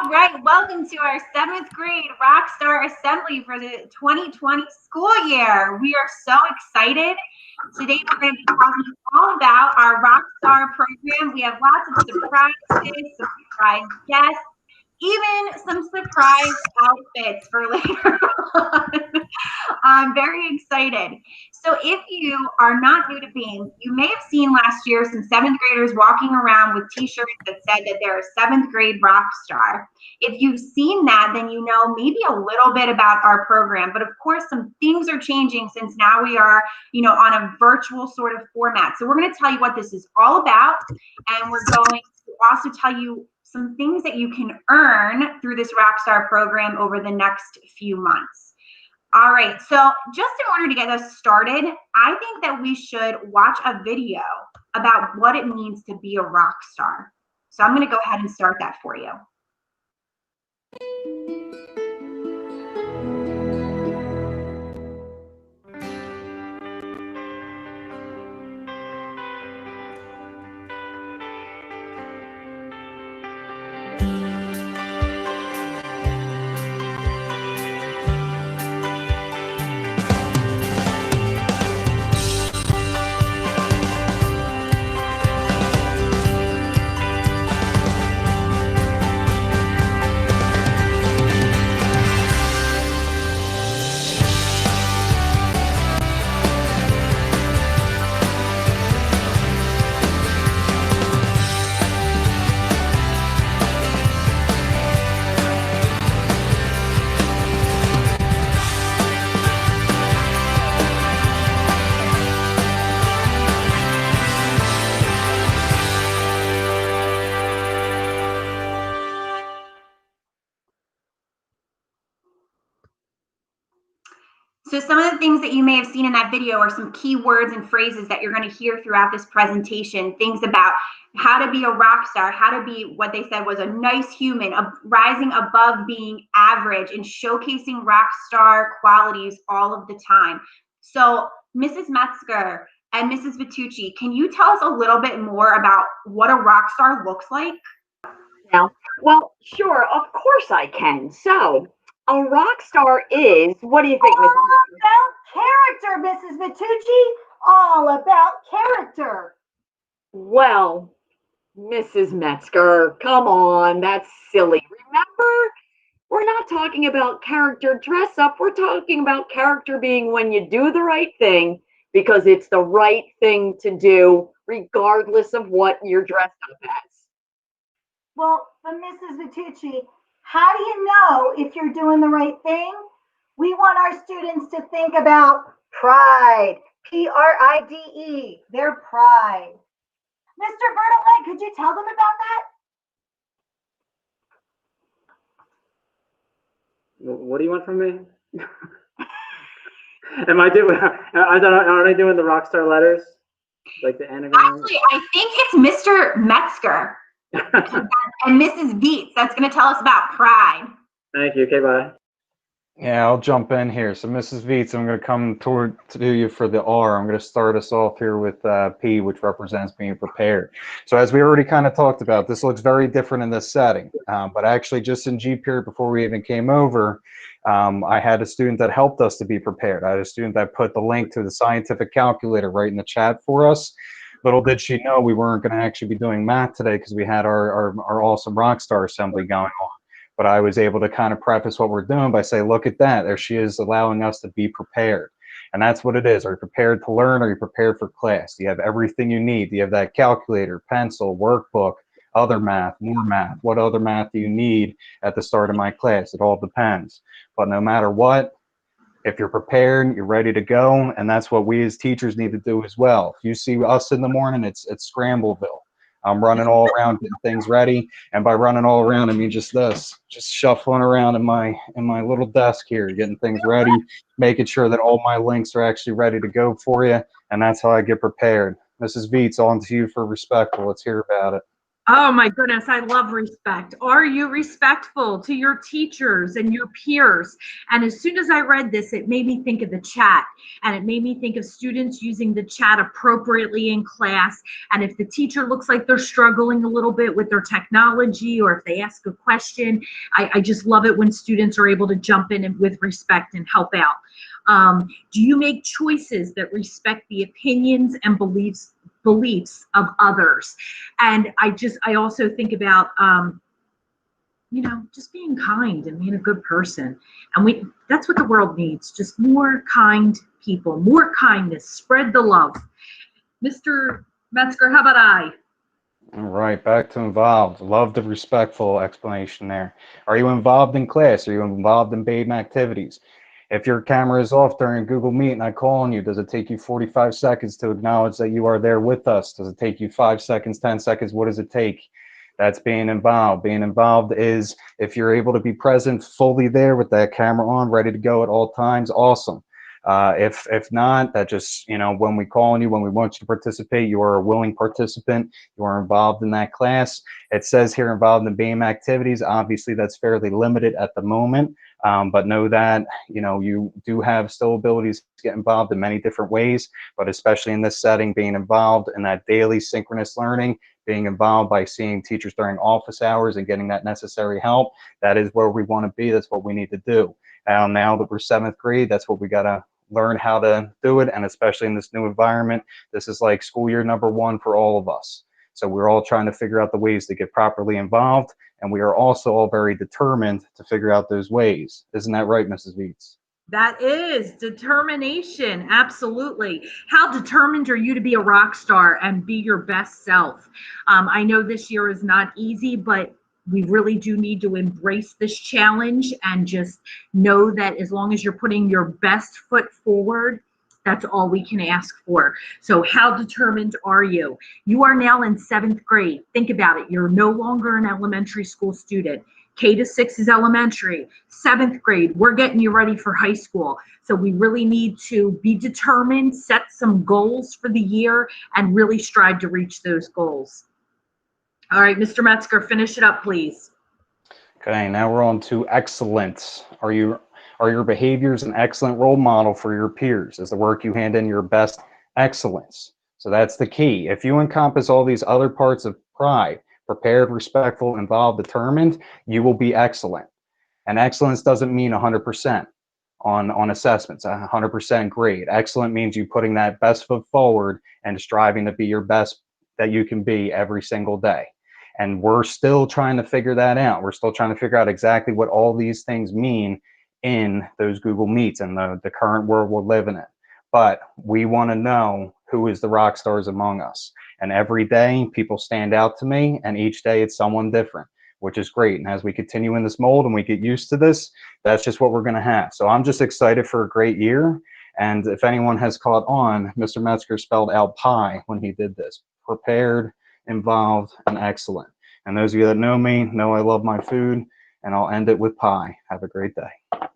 All right, welcome to our 7th grade Rockstar Assembly for the 2020 school year. We are so excited. Today we're going to be talking all about our Rockstar program. We have lots of surprises, some surprise guests, even some surprise outfits for later on. I'm very excited. So if you are not new to Beam, you may have seen last year some 7th graders walking around with t-shirts that said that they're a 7th grade rock star. If you've seen that, then you know maybe a little bit about our program. But of course, some things are changing since now we are, on a virtual sort of format. So we're going to tell you what this is all about, and we're going to also tell you some things that you can earn through this Rockstar program over the next few months. All right, so just in order to get us started, I think that we should watch a video about what it means to be a rock star. So I'm going to go ahead and start that for you. So some of the things that you may have seen in that video are some key words and phrases that you're going to hear throughout this presentation. Things about how to be a rock star, how to be what they said was a nice human, rising above being average, and showcasing rock star qualities all of the time. So Mrs. Metzger and Mrs. Vitucci, can you tell us a little bit more about what a rock star looks like? Well, sure, of course I can. So, a rock star is, what do you think, Mrs. All about character, Mrs. Vitucci. All about character. Well, Mrs. Metzger, come on, that's silly. Remember, we're not talking about character dress up. We're talking about character being when you do the right thing because it's the right thing to do, regardless of what you're dressed up as. Well, but Mrs. Vitucci, how do you know if you're doing the right thing? We want our students to think about pride, Pride, their pride. Mr. Bertolet, could you tell them about that? What do you want from me? Are I doing the Rockstar letters? Like the anagram? Actually, I think it's Mr. Metzger. And Mrs. Beats, that's going to tell us about pride. Thank you. Okay, bye. Yeah, I'll jump in here. So, Mrs. Beats, I'm going to come to you for the R. I'm going to start us off here with P, which represents being prepared. So, as we already kind of talked about, this looks very different in this setting. But actually, just in G period, before we even came over, I had a student that helped us to be prepared. I had a student that put the link to the scientific calculator right in the chat for us. Little did she know we weren't going to actually be doing math today because we had our awesome Rockstar assembly going on. But I was able to kind of preface what we're doing by saying, look at that. There she is, allowing us to be prepared. And that's what it is. Are you prepared to learn? Are you prepared for class? Do you have everything you need? Do you have that calculator, pencil, workbook, other math, more math? What other math do you need at the start of my class? It all depends. But no matter what, if you're prepared, you're ready to go, and that's what we as teachers need to do as well. If you see us in the morning, it's Scrambleville. I'm running all around getting things ready, and by running all around, I mean just this, just shuffling around in my little desk here, getting things ready, making sure that all my links are actually ready to go for you, and that's how I get prepared. Mrs. Beats, on to you for respectful. Let's hear about it. Oh my goodness, I love respect. Are you respectful to your teachers and your peers? And as soon as I read this, it made me think of the chat, and it made me think of students using the chat appropriately in class. And if the teacher looks like they're struggling a little bit with their technology, or if they ask a question, I just love it when students are able to jump in and, with respect, and help out. Do you make choices that respect the opinions and beliefs of others? And I also think about, just being kind and being a good person. And that's what the world needs, just more kind people, more kindness, spread the love. Mr. Metzger, how about I? All right, back to involved. Love the respectful explanation there. Are you involved in class? Are you involved in BAME activities? If your camera is off during Google Meet and I call on you, does it take you 45 seconds to acknowledge that you are there with us? Does it take you 5 seconds, 10 seconds? What does it take? That's being involved. Being involved is if you're able to be present, fully there with that camera on, ready to go at all times, awesome. If not, that just, when we call on you, when we want you to participate, you are a willing participant, you are involved in that class. It says here involved in BAME activities. Obviously, that's fairly limited at the moment, but know that, you do have still abilities to get involved in many different ways, but especially in this setting, being involved in that daily synchronous learning, being involved by seeing teachers during office hours and getting that necessary help, that is where we want to be. That's what we need to do. Now that we're 7th grade, that's what we got to learn how to do it. And especially in this new environment, this is like school year #1 for all of us. So we're all trying to figure out the ways to get properly involved. And we are also all very determined to figure out those ways. Isn't that right, Mrs. Beats? That is determination. Absolutely. How determined are you to be a rock star and be your best self? I know this year is not easy, but we really do need to embrace this challenge and just know that as long as you're putting your best foot forward, that's all we can ask for. So, how determined are you? You are now in 7th grade. Think about it. You're no longer an elementary school student. K-6 is elementary. 7th grade, we're getting you ready for high school. So we really need to be determined, set some goals for the year, and really strive to reach those goals. All right, Mr. Metzger, finish it up, please. Okay, now we're on to excellence. Are your behaviors an excellent role model for your peers? Is the work you hand in your best excellence? So that's the key. If you encompass all these other parts of pride, prepared, respectful, involved, determined, you will be excellent. And excellence doesn't mean 100% on assessments, 100% grade. Excellent means you putting that best foot forward and striving to be your best that you can be every single day. And we're still trying to figure that out. We're still trying to figure out exactly what all these things mean in those Google Meets and the current world we're living in. But we want to know who is the rock stars among us. And every day people stand out to me, and each day it's someone different, which is great. And as we continue in this mold and we get used to this, that's just what we're going to have. So I'm just excited for a great year. And if anyone has caught on, Mr. Metzger spelled out pie when he did this. Prepared, involved, and excellent. And those of you that know me know I love my food, and I'll end it with pie. Have a great day.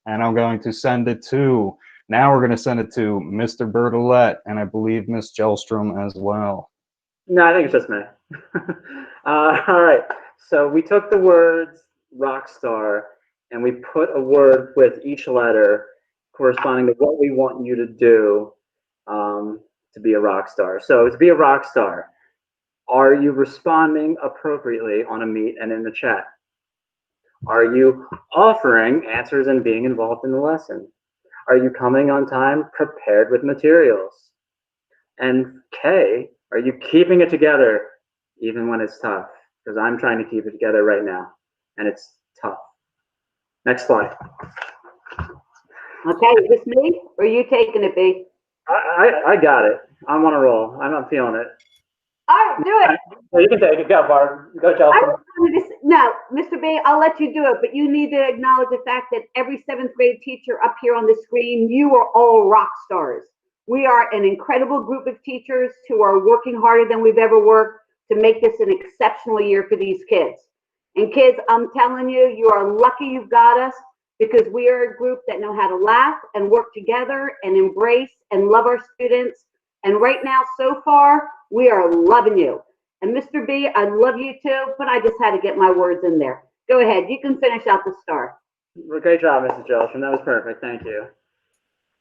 And I'm going to send it to, now we're going to send it to Mr. Bertolette, and I believe Miss Gelstrom as well. No, I think it's just me. All right. So we took the words rock star and we put a word with each letter corresponding to what we want you to do to be a rock star. So to be a rock star, are you responding appropriately on a meet and in the chat? Are you offering answers and being involved in the lesson? Are you coming on time prepared with materials? And K, are you keeping it together even when it's tough? Because I'm trying to keep it together right now, and it's tough. Next slide. Okay, is this me or are you taking it, B? I got it. I'm on a roll. I'm not feeling it. All right, do it. Well, you can take it. Go, Barb. Go, Chelsea. No, Mr. B, I'll let you do it, but you need to acknowledge the fact that every 7th grade teacher up here on the screen, you are all rock stars. We are an incredible group of teachers who are working harder than we've ever worked to make this an exceptional year for these kids. And kids, I'm telling you, you are lucky you've got us, because we are a group that know how to laugh and work together and embrace and love our students. And right now, so far, we are loving you. And Mr. B, I love you too, but I just had to get my words in there. Go ahead. You can finish out the star. Great job, Mrs. Jelsham. That was perfect. Thank you.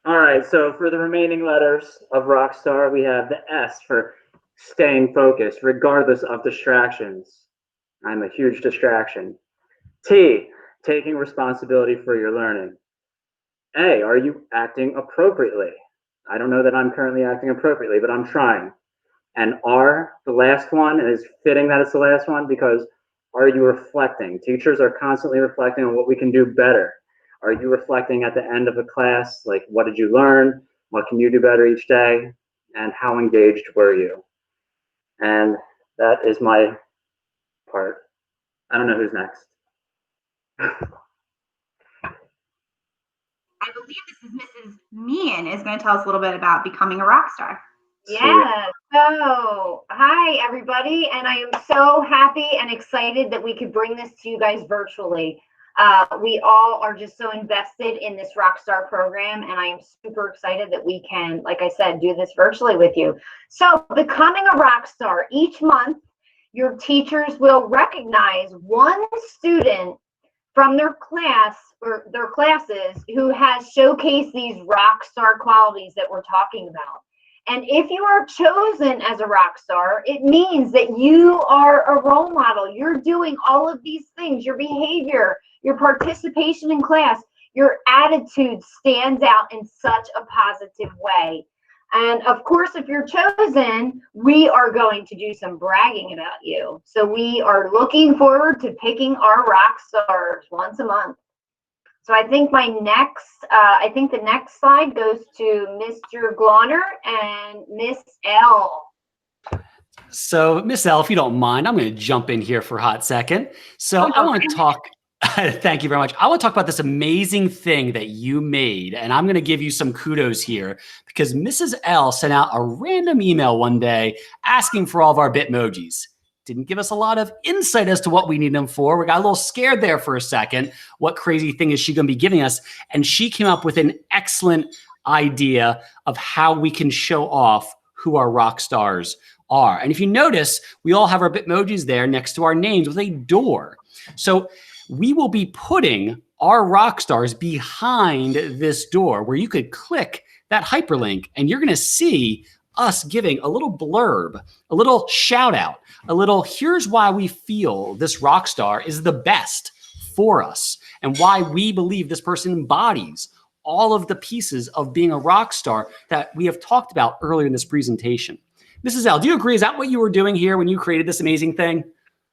All right, so for the remaining letters of Rockstar, we have the S for staying focused, regardless of distractions. I'm a huge distraction. T, taking responsibility for your learning. A, are you acting appropriately? I don't know that I'm currently acting appropriately, but I'm trying. And R, the last one, is fitting that it's the last one because are you reflecting? Teachers are constantly reflecting on what we can do better. Are you reflecting at the end of a class, like what did you learn? What can you do better each day? And how engaged were you? And that is my part. I don't know who's next. I believe this is Mrs. Meehan is going to tell us a little bit about becoming a rock star. Yeah. So, hi everybody, and I am so happy and excited that we could bring this to you guys virtually. We all are just so invested in this Rockstar program, and I am super excited that we can, like I said, do this virtually with you. So, becoming a rock star, each month, your teachers will recognize one student from their class or their classes who has showcased these rock star qualities that we're talking about. And if you are chosen as a rock star, it means that you are a role model. You're doing all of these things, your behavior, your participation in class, your attitude stands out in such a positive way. And of course, if you're chosen, we are going to do some bragging about you. So we are looking forward to picking our rock stars once a month. So I think the next slide goes to Mr. Glauner and Miss L. So, Miss L, if you don't mind, I'm going to jump in here for a hot second. So I want to talk. Thank you very much. I want to talk about this amazing thing that you made, and I'm going to give you some kudos here because Mrs. L sent out a random email one day asking for all of our Bitmojis. Didn't give us a lot of insight as to what we need them for. We got a little scared there for a second. What crazy thing is she going to be giving us? And she came up with an excellent idea of how we can show off who our rock stars are. And if you notice, we all have our Bitmojis there next to our names with a door. So we will be putting our rock stars behind this door where you could click that hyperlink and you're going to see us giving a little blurb, a little shout out, a little here's why we feel this rock star is the best for us and why we believe this person embodies all of the pieces of being a rock star that we have talked about earlier in this presentation. Mrs. L, do you agree? Is that what you were doing here when you created this amazing thing?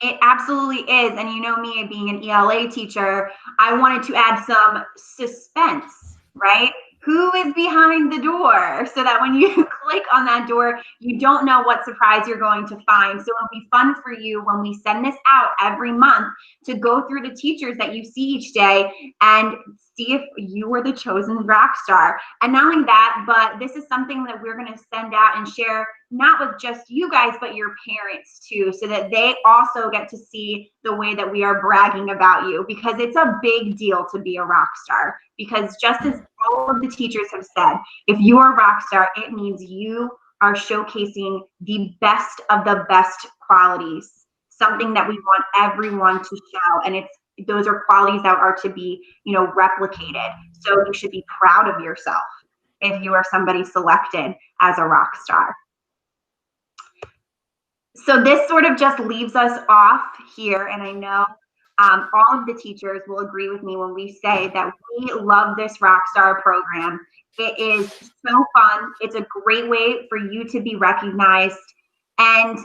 It absolutely is. And you know me being an ELA teacher, I wanted to add some suspense, right? Who is behind the door so that when you click on that door, you don't know what surprise you're going to find. So it'll be fun for you when we send this out every month to go through the teachers that you see each day and see if you were the chosen rock star. And not only that, but this is something that we're going to send out and share not with just you guys, but your parents too, so that they also get to see the way that we are bragging about you, because it's a big deal to be a rock star. Because just as all of the teachers have said, if you are a rock star, it means you are showcasing the best of the best qualities, something that we want everyone to show. And those are qualities that are to be, replicated. So you should be proud of yourself if you are somebody selected as a rock star. So this sort of just leaves us off here, and I know all of the teachers will agree with me when we say that we love this Rockstar program. It is so fun. It's a great way for you to be recognized, and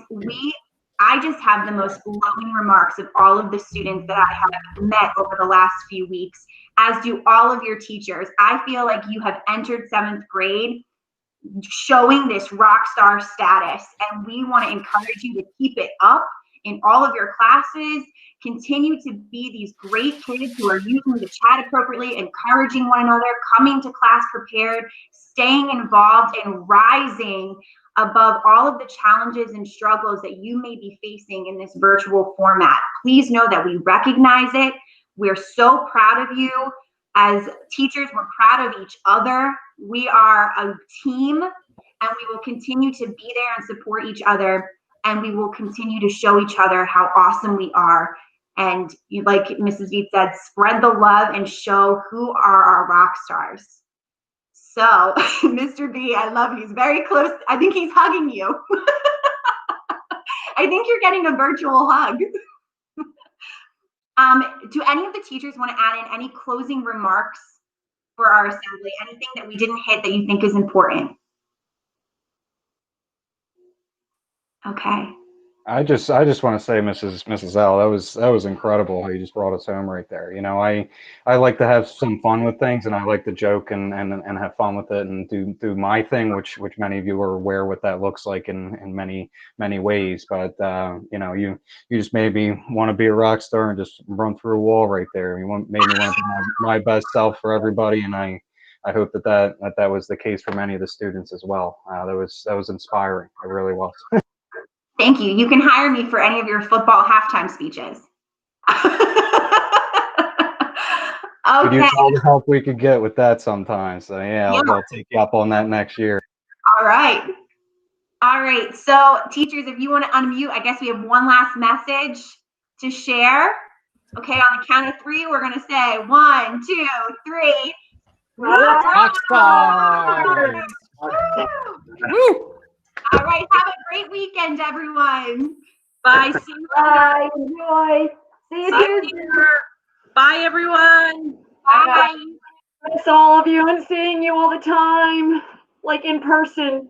I just have the most glowing remarks of all of the students that I have met over the last few weeks, as do all of your teachers. I feel like you have entered 7th grade showing this rock star status, and we want to encourage you to keep it up in all of your classes. Continue to be these great kids who are using the chat appropriately, encouraging one another, coming to class prepared, staying involved, and rising above all of the challenges and struggles that you may be facing in this virtual format. Please know that we recognize it. We're so proud of you. As teachers, we're proud of each other. We are a team, and we will continue to be there and support each other. and we will continue to show each other how awesome we are. And like Mrs. Veet said, spread the love and show who are our rock stars. So, Mr. B, I love you. He's very close. I think he's hugging you. I think you're getting a virtual hug. Do any of the teachers want to add in any closing remarks for our assembly? Anything that we didn't hit that you think is important? Okay. I just want to say, Mrs. L, that was incredible how you just brought us home right there. You know, I like to have some fun with things, and I like to joke and have fun with it and do my thing, which many of you are aware what that looks like in many ways. But you know, you just made me want to be a rock star and just run through a wall right there. Made me want to be my best self for everybody, and I hope that was the case for many of the students as well. That was inspiring. It really was. Thank you. You can hire me for any of your football halftime speeches. Could Okay. use all the help we could get with that sometimes. So yeah, I'll take you up on that next year. All right. All right. So teachers, if you want to unmute, I guess we have one last message to share. Okay, on the count of 3, we're going to say 1, 2, 3. Rockstar! Woo! All right. Have a great weekend, everyone. Bye. See you. Bye. Enjoy. See you Tuesday. Bye, everyone. Bye. Miss all of you. I'm seeing you all the time, like in person.